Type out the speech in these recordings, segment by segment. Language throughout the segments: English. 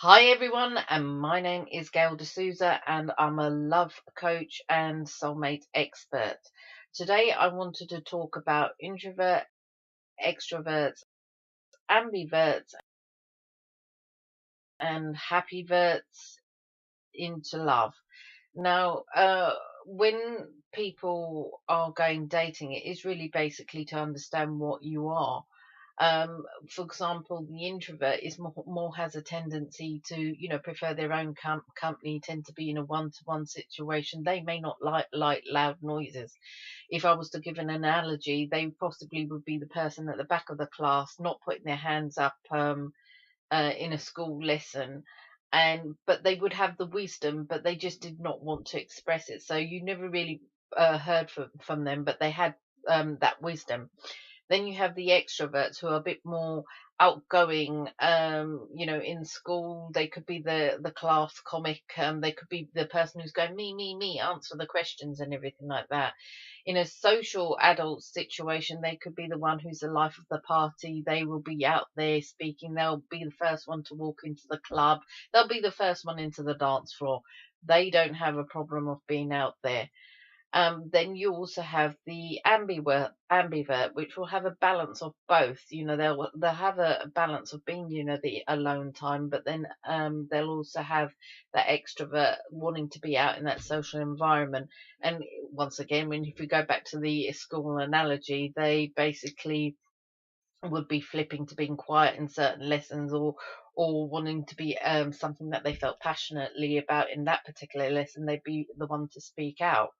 Hi everyone, and my name is Gail D'Souza, and I'm a love coach and soulmate expert. Today, I wanted to talk about introvert, extroverts, ambiverts, and happyverts into love. Now, when people are going dating, it is really basically to understand what you are. For example, the introvert is more has a tendency to, prefer their own company, tend to be in a one-to-one situation. They may not like loud noises. If I was to give an analogy, they possibly would be the person at the back of the class, not putting their hands up in a school lesson, and but they would have the wisdom, but they just did not want to express it. So you never really heard from them, but they had that wisdom. Then you have the extroverts who are a bit more outgoing. In school, they could be the class comic. They could be the person who's going me, answer the questions and everything like that. In a social adult situation, they could be the one who's the life of the party. They will be out there speaking. They'll be the first one to walk into the club. They'll be the first one into the dance floor. They don't have a problem of being out there. Then you also have the ambivert, which will have a balance of both. They'll have a balance of being, the alone time, but then they'll also have that extrovert wanting to be out in that social environment. And once again, if we go back to the school analogy, they basically would be flipping to being quiet in certain lessons, or wanting to be something that they felt passionately about in that particular lesson. They'd be the one to speak out.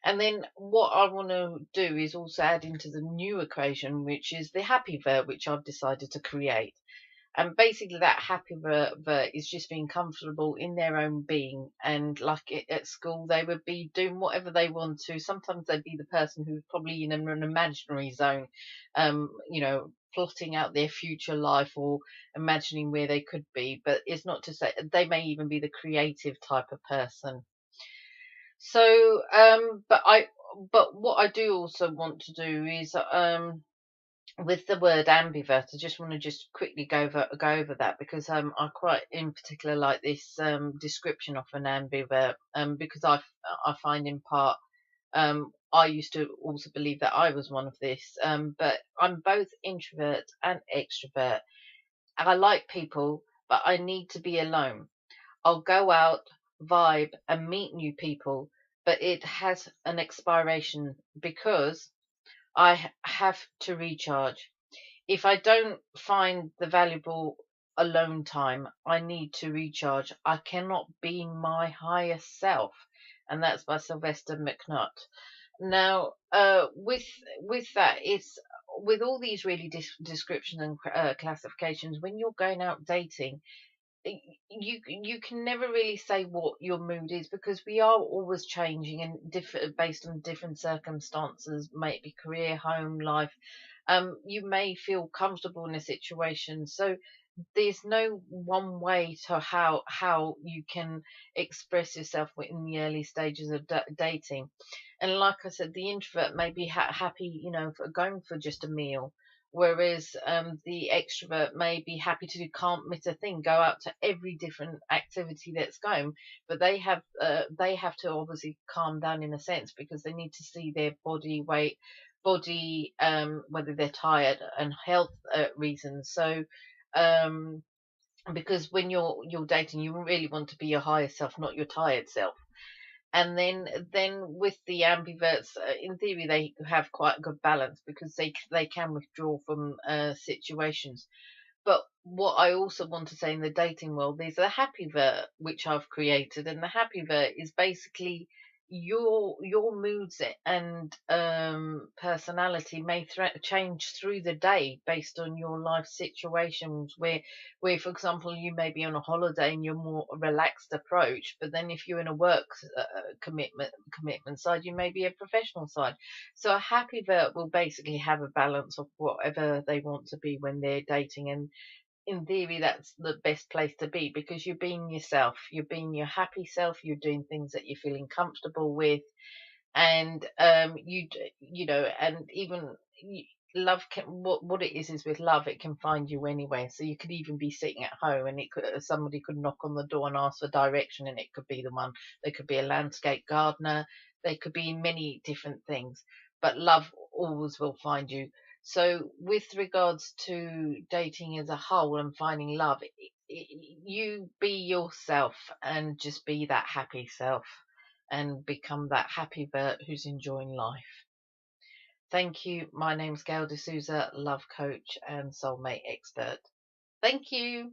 And then what I want to do is also add into the new equation, which is the happyvert, which I've decided to create. And basically, that happyvert is just being comfortable in their own being. And like at school, they would be doing whatever they want to. Sometimes they'd be the person who's probably in an imaginary zone, plotting out their future life or imagining where they could be. But it's not to say they may even be the creative type of person. So, but what I do also want to do is, with the word ambivert, I just want to just quickly go over that, because I quite in particular like this description of an ambivert, because I find in part, I used to also believe that I was one of this, but I'm both introvert and extrovert. I like people, but I need to be alone. I'll go out, vibe, and meet new people, but it has an expiration, because I have to recharge. If I don't find the valuable alone time, I need to recharge. I cannot be my highest self. And that's by Sylvester McNutt. Now, with that, it's with all these really descriptions and classifications. When you're going out dating, you can never really say what your mood is, because we are always changing and different based on different circumstances, maybe career, home life. You may feel comfortable in a situation, so there's no one way to how you can express yourself in the early stages of dating. And like I said, the introvert may be happy, for going for just a meal, whereas the extrovert may be happy to can't miss a thing, go out to every different activity that's going. But they have to obviously calm down in a sense, because they need to see their body weight, whether they're tired, and health reasons. So um because when you're dating, you really want to be your higher self, not your tired self. And then with the ambiverts, in theory, they have quite a good balance, because they can withdraw from situations. But what I also want to say, in the dating world, there's a happyvert which I've created, and the happyvert is basically your moods and personality may change through the day based on your life situations. Where, for example, you may be on a holiday and you're more relaxed approach, but then if you're in a work commitment side, you may be a professional side. So a happyvert will basically have a balance of whatever they want to be when they're dating. And in theory, that's the best place to be, because you're being yourself, you're being your happy self, you're doing things that you're feeling comfortable with. And and even love can, what it is with love, it can find you anywhere. So you could even be sitting at home, and it could, somebody could knock on the door and ask for direction, and it could be the one. They could be a landscape gardener. They could be many different things, but love always will find you. So with regards to dating as a whole and finding love, you be yourself and just be that happy self and become that happy Bert who's enjoying life. Thank you. My name's Gail D'Souza, love coach and soulmate expert. Thank you.